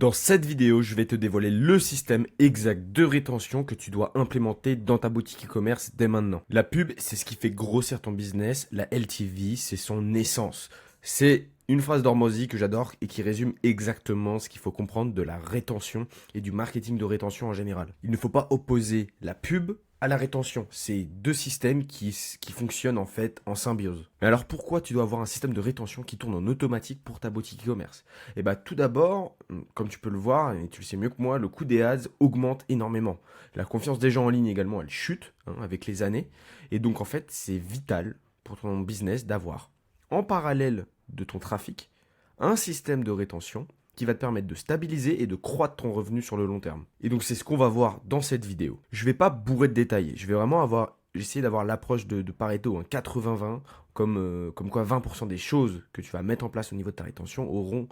Dans cette vidéo, je vais te dévoiler le système exact de rétention que tu dois implémenter dans ta boutique e-commerce dès maintenant. La pub, c'est ce qui fait grossir ton business. La LTV, c'est son essence. C'est une phrase d'Hormozy que j'adore et qui résume exactement ce qu'il faut comprendre de la rétention et du marketing de rétention en général. Il ne faut pas opposer la pub à la rétention. C'est deux systèmes qui fonctionnent en fait en symbiose. Mais alors pourquoi tu dois avoir un système de rétention qui tourne en automatique pour ta boutique e-commerce? Eh bien tout d'abord, comme tu peux le voir, et tu le sais mieux que moi, le coût des ads augmente énormément. La confiance des gens en ligne également, elle chute avec les années. Et donc en fait, c'est vital pour ton business d'avoir, en parallèle de ton trafic, un système de rétention qui va te permettre de stabiliser et de croître ton revenu sur le long terme. Et donc c'est ce qu'on va voir dans cette vidéo. Je vais pas bourrer de détails, je vais vraiment essayer d'avoir l'approche de Pareto, 80-20, comme quoi 20% des choses que tu vas mettre en place au niveau de ta rétention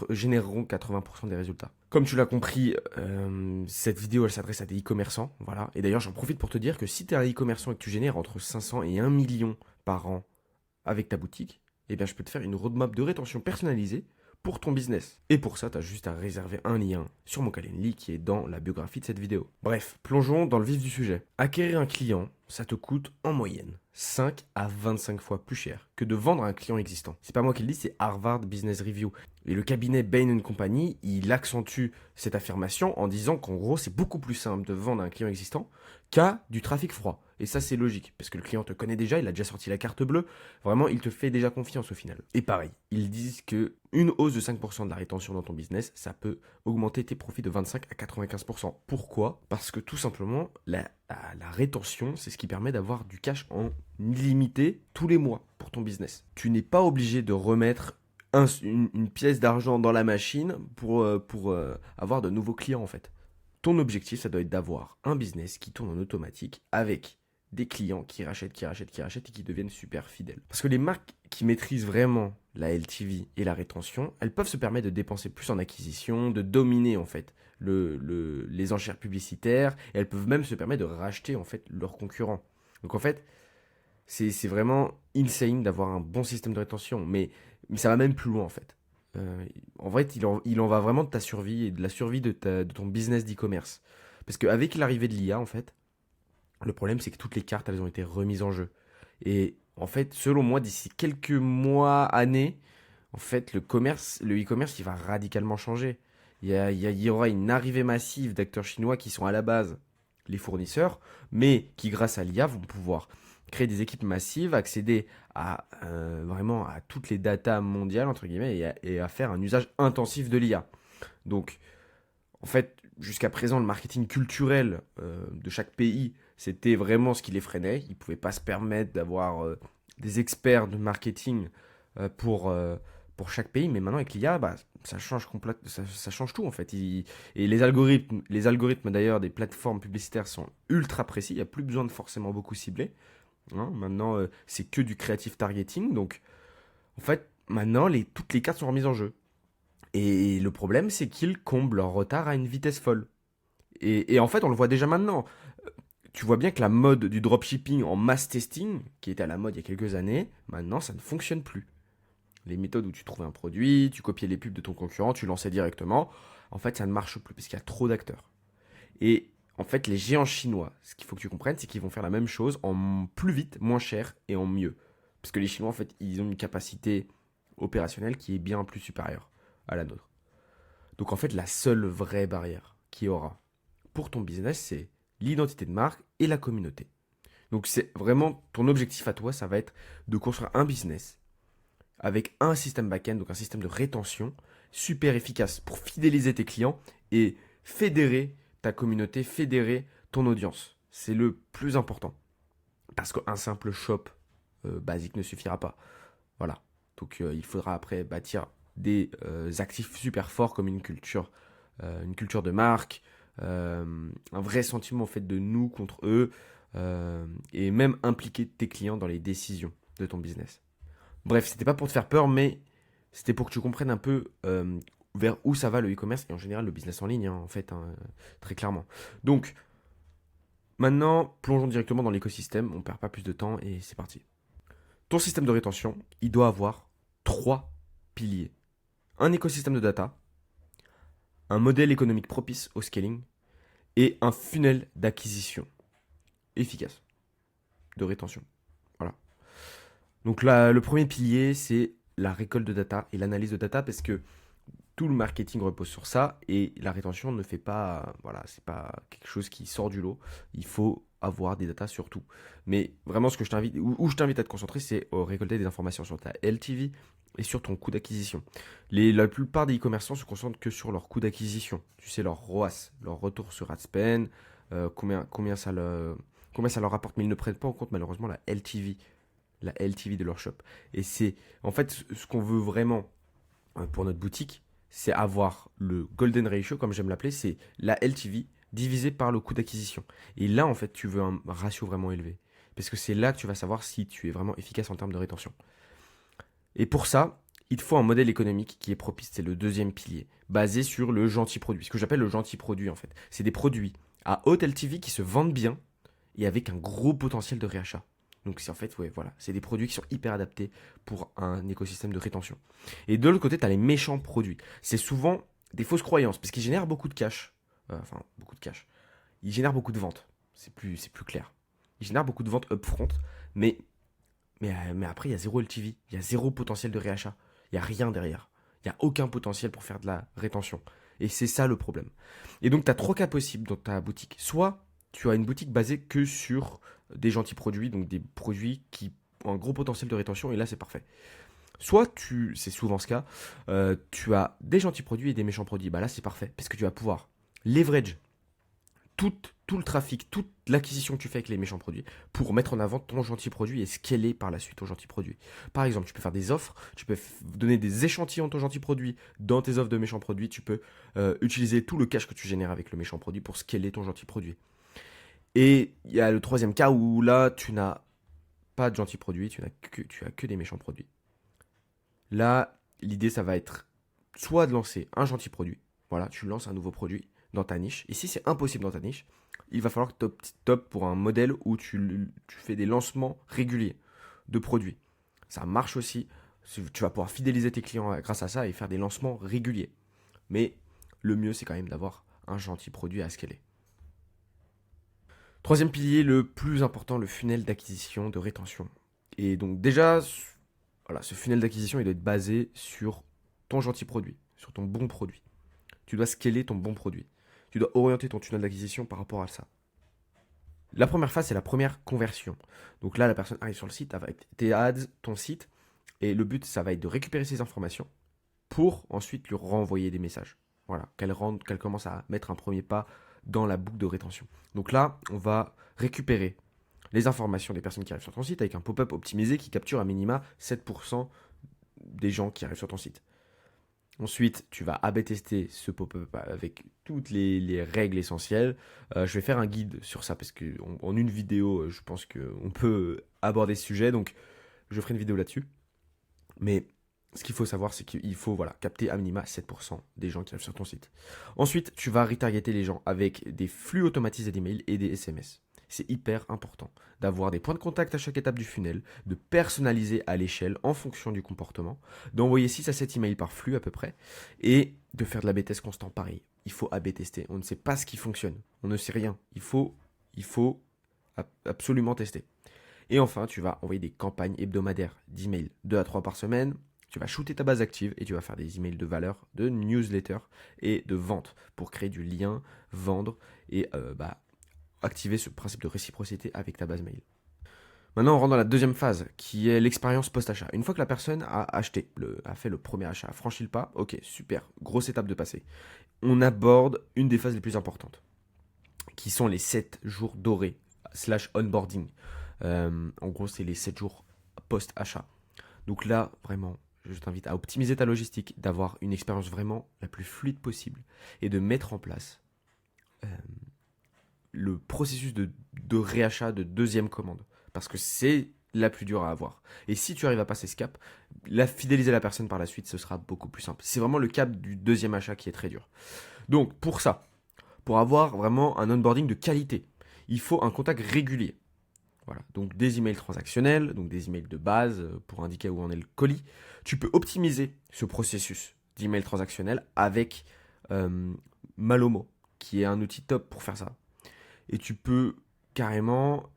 généreront 80% des résultats. Comme tu l'as compris, cette vidéo elle s'adresse à des e-commerçants, voilà. Et d'ailleurs j'en profite pour te dire que si tu es un e-commerçant et que tu génères entre 500 et 1 million par an avec ta boutique, eh bien je peux te faire une roadmap de rétention personnalisée pour ton business. Et pour ça, tu as juste à réserver un lien sur mon Calendly qui est dans la biographie de cette vidéo. Bref, plongeons dans le vif du sujet. Acquérir un client, ça te coûte en moyenne 5 à 25 fois plus cher que de vendre un client existant. C'est pas moi qui le dis, c'est Harvard Business Review. Et le cabinet Bain & Company, il accentue cette affirmation en disant qu'en gros, c'est beaucoup plus simple de vendre un client existant qu'à du trafic froid. Et ça, c'est logique, parce que le client te connaît déjà, il a déjà sorti la carte bleue. Vraiment, il te fait déjà confiance au final. Et pareil, ils disent que une hausse de 5% de la rétention dans ton business, ça peut augmenter tes profits de 25 à 95%. Pourquoi? Parce que tout simplement, la rétention, c'est ce qui permet d'avoir du cash en illimité tous les mois pour ton business. Tu n'es pas obligé de remettre une pièce d'argent dans la machine pour avoir de nouveaux clients en fait. Ton objectif, ça doit être d'avoir un business qui tourne en automatique avec des clients qui rachètent, qui rachètent, qui rachètent et qui deviennent super fidèles. Parce que les marques qui maîtrisent vraiment la LTV et la rétention, elles peuvent se permettre de dépenser plus en acquisition, de dominer en fait les enchères publicitaires, et elles peuvent même se permettre de racheter en fait leurs concurrents. Donc en fait, c'est vraiment insane d'avoir un bon système de rétention, mais ça va même plus loin en fait. En vrai, il en va vraiment de ta survie et de la survie de ton business d'e-commerce. Parce qu'avec l'arrivée de l'IA, en fait, le problème, c'est que toutes les cartes, elles ont été remises en jeu. Et en fait, selon moi, d'ici quelques mois, années, en fait, le e-commerce, il va radicalement changer. Il y aura une arrivée massive d'acteurs chinois qui sont à la base les fournisseurs, mais qui, grâce à l'IA, vont pouvoir créer des équipes massives, accéder à vraiment à toutes les datas mondiales, entre guillemets, et à faire un usage intensif de l'IA. Donc, en fait, jusqu'à présent, le marketing culturel de chaque pays, c'était vraiment ce qui les freinait. Ils ne pouvaient pas se permettre d'avoir des experts de marketing pour chaque pays. Mais maintenant, avec l'IA, bah, ça change ça change tout en fait. Et les algorithmes d'ailleurs des plateformes publicitaires sont ultra précis. Il n'y a plus besoin de forcément beaucoup cibler. Maintenant, c'est que du creative targeting. Donc, en fait, maintenant, toutes les cartes sont remises en jeu. Et le problème, c'est qu'ils comblent leur retard à une vitesse folle. Et en fait, on le voit déjà maintenant. Tu vois bien que la mode du dropshipping en mass testing, qui était à la mode il y a quelques années, maintenant, ça ne fonctionne plus. Les méthodes où tu trouvais un produit, tu copiais les pubs de ton concurrent, tu lançais directement, en fait, ça ne marche plus parce qu'il y a trop d'acteurs. Et en fait, les géants chinois, ce qu'il faut que tu comprennes, c'est qu'ils vont faire la même chose en plus vite, moins cher et en mieux. Parce que les Chinois, en fait, ils ont une capacité opérationnelle qui est bien plus supérieure à la nôtre. Donc en fait, la seule vraie barrière qu'il y aura pour ton business, c'est l'identité de marque et la communauté. Donc c'est vraiment ton objectif à toi, ça va être de construire un business avec un système back-end, donc un système de rétention super efficace pour fidéliser tes clients et fédérer ta communauté, fédérer ton audience. C'est le plus important. Parce qu'un simple shop basique ne suffira pas. Voilà. Donc il faudra après bâtir des actifs super forts comme une culture de marque, un vrai sentiment en fait de nous contre eux, et même impliquer tes clients dans les décisions de ton business. Bref, c'était pas pour te faire peur, mais c'était pour que tu comprennes un peu vers où ça va le e-commerce et en général le business en ligne, en fait, très clairement. Donc, maintenant, plongeons directement dans l'écosystème, on perd pas plus de temps et c'est parti. Ton système de rétention, il doit avoir trois piliers. Un écosystème de data, un modèle économique propice au scaling et un funnel d'acquisition efficace de rétention. Voilà. Donc là, le premier pilier, c'est la récolte de data et l'analyse de data parce que tout le marketing repose sur ça et la rétention ne fait pas, voilà, c'est pas quelque chose qui sort du lot. Il faut avoir des datas sur tout. Mais vraiment, ce que je t'invite, où je t'invite à te concentrer, c'est récolter des informations sur ta LTV et sur ton coût d'acquisition. La plupart des e-commerçants se concentrent que sur leur coût d'acquisition. Tu sais, leur ROAS, leur retour sur ad spend, combien ça leur rapporte, mais ils ne prennent pas en compte malheureusement la LTV de leur shop. Et c'est en fait ce qu'on veut vraiment pour notre boutique, c'est avoir le golden ratio, comme j'aime l'appeler, c'est la LTV divisé par le coût d'acquisition. Et là, en fait, tu veux un ratio vraiment élevé. Parce que c'est là que tu vas savoir si tu es vraiment efficace en termes de rétention. Et pour ça, il te faut un modèle économique qui est propice. C'est le deuxième pilier, basé sur le gentil produit. Ce que j'appelle le gentil produit, en fait. C'est des produits à haute LTV qui se vendent bien et avec un gros potentiel de réachat. Donc c'est en fait, ouais, voilà, c'est des produits qui sont hyper adaptés pour un écosystème de rétention. Et de l'autre côté, tu as les méchants produits. C'est souvent des fausses croyances, parce qu'ils génèrent beaucoup de cash. Enfin, beaucoup de cash. Ils génèrent beaucoup de ventes. C'est plus clair. Ils génèrent beaucoup de ventes upfront, mais, mais après, il y a zéro LTV. Il y a zéro potentiel de réachat. Il n'y a rien derrière. Il n'y a aucun potentiel pour faire de la rétention. Et c'est ça le problème. Et donc, tu as trois cas possibles dans ta boutique. Soit tu as une boutique basée que sur des gentils produits, donc des produits qui ont un gros potentiel de rétention, et là c'est parfait. Soit c'est souvent ce cas, tu as des gentils produits et des méchants produits, bah là c'est parfait, parce que tu vas pouvoir leverage tout le trafic, toute l'acquisition que tu fais avec les méchants produits pour mettre en avant ton gentil produit et scaler par la suite ton gentil produit. Par exemple, tu peux faire des offres, tu peux donner des échantillons de ton gentil produit dans tes offres de méchants produits, tu peux utiliser tout le cash que tu génères avec le méchant produit pour scaler ton gentil produit. Et il y a le troisième cas où là, tu n'as pas de gentils produits, tu as que des méchants produits. Là, l'idée, ça va être soit de lancer un gentil produit, voilà, tu lances un nouveau produit dans ta niche. Et si c'est impossible dans ta niche, il va falloir que tu optes pour un modèle où tu fais des lancements réguliers de produits. Ça marche aussi, tu vas pouvoir fidéliser tes clients grâce à ça et faire des lancements réguliers. Mais le mieux, c'est quand même d'avoir un gentil produit à scaler. Troisième pilier, le plus important, le funnel d'acquisition, de rétention. Et donc déjà, voilà, ce funnel d'acquisition, il doit être basé sur ton gentil produit, sur ton bon produit. Tu dois scaler ton bon produit. Tu dois orienter ton tunnel d'acquisition par rapport à ça. La première phase, c'est la première conversion. Donc là, la personne arrive sur le site avec tes ads, ton site, et le but, ça va être de récupérer ces informations pour ensuite lui renvoyer des messages. Voilà, qu'elle commence à mettre un premier pas dans la boucle de rétention. Donc là, on va récupérer les informations des personnes qui arrivent sur ton site avec un pop-up optimisé qui capture à minima 7% des gens qui arrivent sur ton site. Ensuite, tu vas A/B tester ce pop-up avec toutes les règles essentielles. Je vais faire un guide sur ça parce qu'en une vidéo, je pense qu'on peut aborder ce sujet. Donc, je ferai une vidéo là-dessus. Mais ce qu'il faut savoir, c'est qu'il faut capter à minima 7% des gens qui arrivent sur ton site. Ensuite, tu vas retargeter les gens avec des flux automatisés d'emails et des SMS. C'est hyper important d'avoir des points de contact à chaque étape du funnel, de personnaliser à l'échelle en fonction du comportement, d'envoyer 6 à 7 emails par flux à peu près, et de faire de l'A/B test constant pareil. Il faut A/B tester. On ne sait pas ce qui fonctionne. On ne sait rien. Il faut absolument tester. Et enfin, tu vas envoyer des campagnes hebdomadaires d'emails 2 à 3 par semaine. Tu vas shooter ta base active et tu vas faire des emails de valeur, de newsletter et de vente pour créer du lien, vendre et activer ce principe de réciprocité avec ta base mail. Maintenant, on rentre dans la deuxième phase qui est l'expérience post-achat. Une fois que la personne a acheté, a fait le premier achat, a franchi le pas, ok, super, grosse étape de passé. On aborde une des phases les plus importantes qui sont les 7 jours dorés / onboarding. En gros, c'est les 7 jours post-achat. Donc là, vraiment, je t'invite à optimiser ta logistique, d'avoir une expérience vraiment la plus fluide possible et de mettre en place le processus de réachat de deuxième commande. Parce que c'est la plus dure à avoir. Et si tu arrives à passer ce cap, fidéliser la personne par la suite, ce sera beaucoup plus simple. C'est vraiment le cap du deuxième achat qui est très dur. Donc pour ça, pour avoir vraiment un onboarding de qualité, il faut un contact régulier. Voilà, donc des emails transactionnels, donc des emails de base pour indiquer où en est le colis. Tu peux optimiser ce processus d'email transactionnel avec euh, Malomo, qui est un outil top pour faire ça. Et tu peux carrément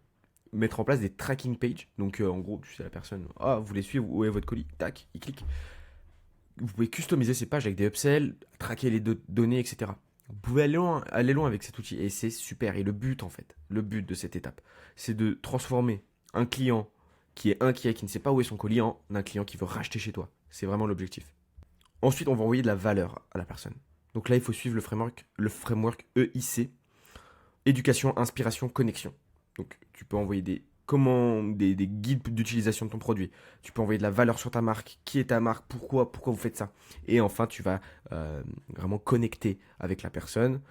mettre en place des tracking pages. Donc en gros, tu sais la personne, ah, vous voulez suivre où est votre colis, tac, il clique. Vous pouvez customiser ces pages avec des upsells, traquer les données, etc. Vous pouvez aller loin avec cet outil et c'est super. Et le but en fait, le but de cette étape, c'est de transformer un client qui est inquiet, qui ne sait pas où est son colis, en un client qui veut racheter chez toi. C'est vraiment l'objectif. Ensuite, on va envoyer de la valeur à la personne. Donc là, il faut suivre le framework EIC, éducation, inspiration, connexion. Donc tu peux envoyer des guides d'utilisation de ton produit. Tu peux envoyer de la valeur sur ta marque. Qui est ta marque? Pourquoi vous faites ça? Et enfin, tu vas vraiment connecter avec la personne,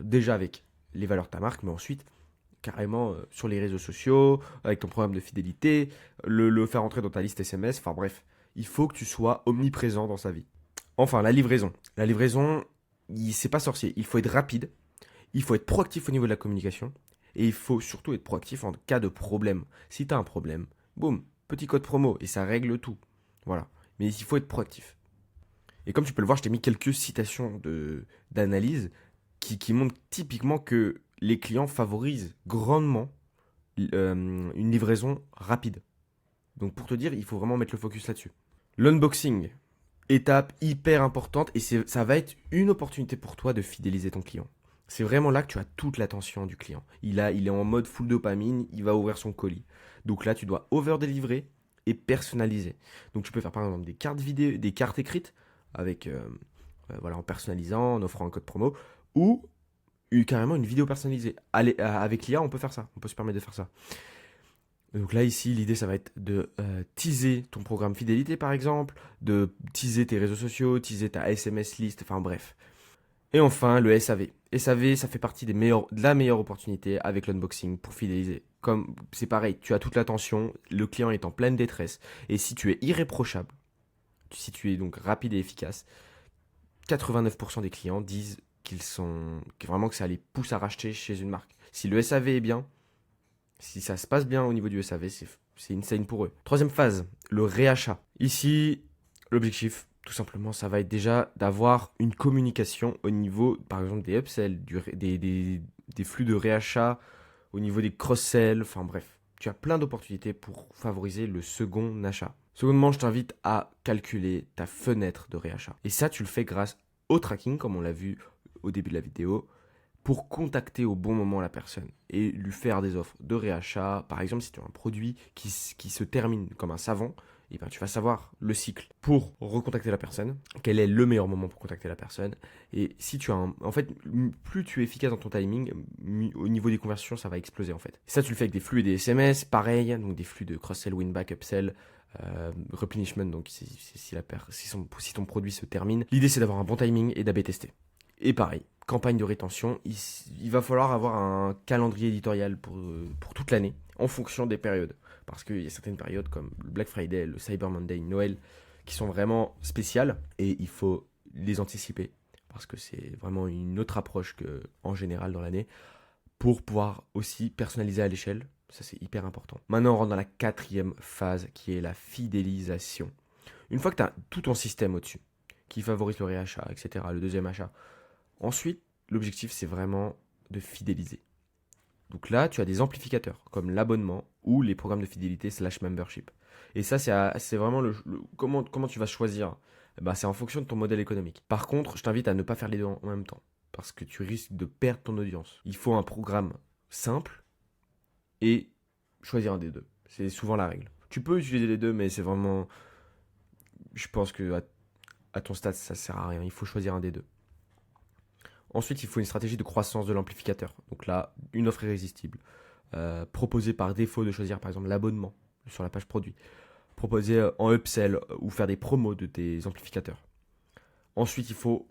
déjà avec les valeurs de ta marque, mais ensuite carrément sur les réseaux sociaux, avec ton programme de fidélité, le faire entrer dans ta liste SMS. Enfin bref, il faut que tu sois omniprésent dans sa vie. Enfin, la livraison. La livraison, c'est pas sorcier. Il faut être rapide, il faut être proactif au niveau de la communication. Et il faut surtout être proactif en cas de problème. Si tu as un problème, boum, petit code promo et ça règle tout. Voilà. Mais il faut être proactif. Et comme tu peux le voir, je t'ai mis quelques citations d'analyse qui montrent typiquement que les clients favorisent grandement une livraison rapide. Donc pour te dire, il faut vraiment mettre le focus là-dessus. L'unboxing, étape hyper importante et ça va être une opportunité pour toi de fidéliser ton client. C'est vraiment là que tu as toute l'attention du client. Il est en mode full dopamine, il va ouvrir son colis. Donc là, tu dois over-délivrer et personnaliser. Donc tu peux faire par exemple des cartes vidéo, des cartes écrites avec, voilà, en personnalisant, en offrant un code promo, ou carrément une vidéo personnalisée. Allez, avec l'IA, on peut faire ça. On peut se permettre de faire ça. Donc là, ici, l'idée, ça va être de teaser ton programme fidélité, par exemple, de teaser tes réseaux sociaux, teaser ta SMS list, enfin bref. Et enfin, le SAV. SAV, ça fait partie de la meilleure opportunité avec l'unboxing pour fidéliser. Comme c'est pareil, tu as toute l'attention, le client est en pleine détresse. Et si tu es irréprochable, si tu es donc rapide et efficace, 89% des clients disent que ça les pousse à racheter chez une marque. Si le SAV est bien, si ça se passe bien au niveau du SAV, c'est insane pour eux. Troisième phase, le réachat. Ici, l'objectif, tout simplement, ça va être déjà d'avoir une communication au niveau, par exemple, des upsells, des flux de réachat, au niveau des cross-sells, enfin bref. Tu as plein d'opportunités pour favoriser le second achat. Secondement, je t'invite à calculer ta fenêtre de réachat. Et ça, tu le fais grâce au tracking, comme on l'a vu au début de la vidéo, pour contacter au bon moment la personne et lui faire des offres de réachat. Par exemple, si tu as un produit qui se termine comme un savon, et ben, tu vas savoir le cycle pour recontacter la personne, quel est le meilleur moment pour contacter la personne. Et si tu as en fait, plus tu es efficace dans ton timing, au niveau des conversions, ça va exploser en fait. Et ça, tu le fais avec des flux et des SMS, pareil, donc des flux de cross-sell, win-back, upsell, replenishment, donc si ton produit se termine. L'idée, c'est d'avoir un bon timing et d'AB tester. Et pareil, campagne de rétention, il va falloir avoir un calendrier éditorial pour toute l'année, en fonction des périodes. Parce qu'il y a certaines périodes comme le Black Friday, le Cyber Monday, Noël, qui sont vraiment spéciales, et il faut les anticiper, parce que c'est vraiment une autre approche qu'en général dans l'année, pour pouvoir aussi personnaliser à l'échelle. Ça, c'est hyper important. Maintenant, on rentre dans la quatrième phase, qui est la fidélisation. Une fois que tu as tout ton système au-dessus, qui favorise le réachat, etc., le deuxième achat, ensuite, l'objectif, c'est vraiment de fidéliser. Donc là, tu as des amplificateurs, comme l'abonnement ou les programmes de fidélité / membership. Et ça, c'est vraiment comment tu vas choisir. C'est en fonction de ton modèle économique. Par contre, je t'invite à ne pas faire les deux en même temps, parce que tu risques de perdre ton audience. Il faut un programme simple et choisir un des deux. C'est souvent la règle. Tu peux utiliser les deux, mais c'est vraiment... Je pense que à ton stade, ça sert à rien. Il faut choisir un des deux. Ensuite, il faut une stratégie de croissance de l'amplificateur. Donc là, une offre irrésistible. Proposer par défaut de choisir par exemple l'abonnement sur la page produit. Proposer en upsell ou faire des promos de tes amplificateurs. Ensuite, il faut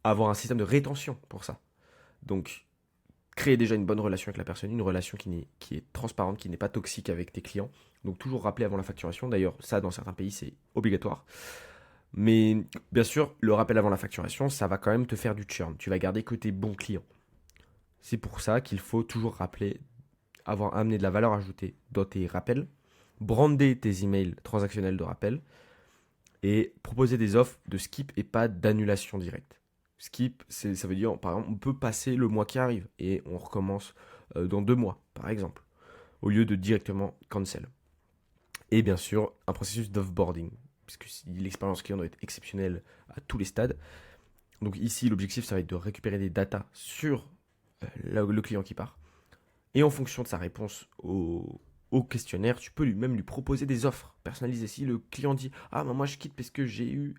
avoir un système de rétention pour ça. Donc, créer déjà une bonne relation avec la personne, une relation qui est transparente, qui n'est pas toxique avec tes clients. Donc, toujours rappeler avant la facturation. D'ailleurs, ça, dans certains pays, c'est obligatoire. Mais bien sûr, le rappel avant la facturation, ça va quand même te faire du churn. Tu vas garder que tes bons clients. C'est pour ça qu'il faut toujours rappeler, avoir amené de la valeur ajoutée dans tes rappels, brander tes emails transactionnels de rappel et proposer des offres de skip et pas d'annulation directe. Skip, ça veut dire, par exemple, on peut passer le mois qui arrive et on recommence dans 2 mois, par exemple, au lieu de directement cancel. Et bien sûr, un processus d'offboarding, puisque l'expérience client doit être exceptionnelle à tous les stades. Donc ici, l'objectif, ça va être de récupérer des datas sur le client qui part. Et en fonction de sa réponse au questionnaire, tu peux même lui proposer des offres personnalisées. Si le client dit ah ben moi je quitte parce que j'ai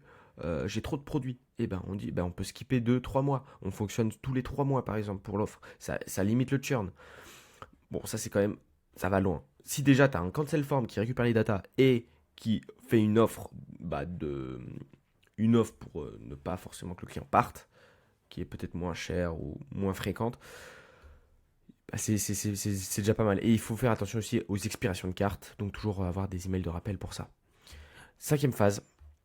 trop de produits, et ben on dit ben on peut skipper 2 3 mois. On fonctionne tous les 3 mois par exemple pour l'offre. Ça limite le churn. Bon, ça c'est quand même ça va loin. Si déjà tu as un cancel form qui récupère les datas et qui fait une offre une offre pour ne pas forcément que le client parte, qui est peut-être moins chère ou moins fréquente, bah, c'est déjà pas mal. Et il faut faire attention aussi aux expirations de cartes, donc toujours avoir des emails de rappel pour ça. 5e phase,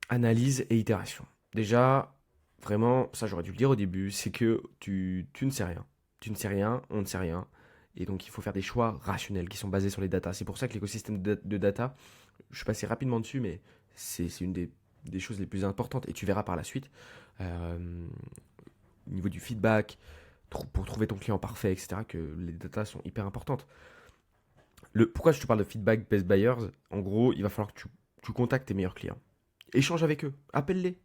analyse et itération. Déjà, vraiment, ça j'aurais dû le dire au début, c'est que tu ne sais rien. Tu ne sais rien, on ne sait rien. Et donc il faut faire des choix rationnels qui sont basés sur les datas. C'est pour ça que l'écosystème de data, je suis passé rapidement dessus, mais c'est une des choses les plus importantes. Et tu verras par la suite, au niveau du feedback, pour trouver ton client parfait, etc., que les datas sont hyper importantes. Pourquoi je te parle de feedback best buyers? En gros, il va falloir que tu contactes tes meilleurs clients. Échange avec eux, appelle-les.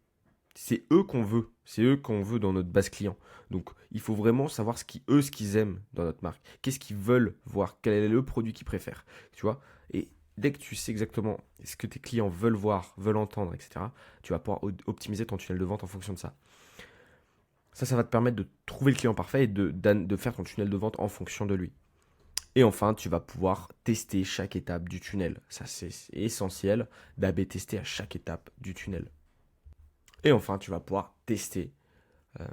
C'est eux qu'on veut. C'est eux qu'on veut dans notre base client. Donc, il faut vraiment savoir ce qu'ils aiment dans notre marque. Qu'est-ce qu'ils veulent voir? Quel est le produit qu'ils préfèrent? Tu vois? Et dès que tu sais exactement ce que tes clients veulent voir, veulent entendre, etc., tu vas pouvoir optimiser ton tunnel de vente en fonction de ça. Ça va te permettre de trouver le client parfait et de faire ton tunnel de vente en fonction de lui. Et enfin, tu vas pouvoir tester chaque étape du tunnel. Ça, c'est essentiel d'AB tester à chaque étape du tunnel. Et enfin, tu vas pouvoir tester euh,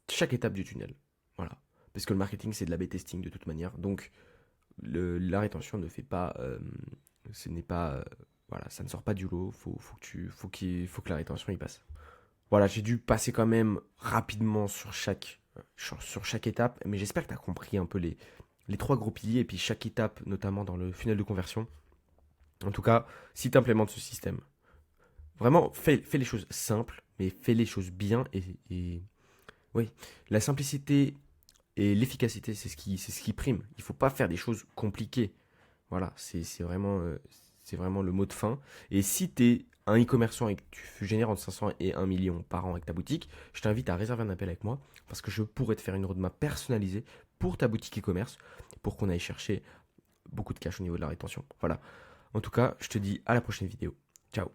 chaque étape du tunnel. Voilà. Parce que le marketing, c'est de l'AB testing de toute manière. Donc, la rétention ne fait pas. Ce n'est pas. Voilà, ça ne sort pas du lot. Faut que la rétention y passe. Voilà, j'ai dû passer quand même rapidement sur chaque étape, mais j'espère que tu as compris un peu les 3 gros piliers et puis chaque étape, notamment dans le funnel de conversion. En tout cas, si tu implémentes ce système, vraiment fais les choses simples, mais fais les choses bien oui, la simplicité et l'efficacité, c'est ce qui prime. Il faut pas faire des choses compliquées. Voilà, c'est vraiment le mot de fin. Et si tu es un e-commerçant et que tu génères entre 500 et 1 million par an avec ta boutique, je t'invite à réserver un appel avec moi parce que je pourrais te faire une roadmap personnalisée pour ta boutique e-commerce pour qu'on aille chercher beaucoup de cash au niveau de la rétention. Voilà. En tout cas, je te dis à la prochaine vidéo. Ciao.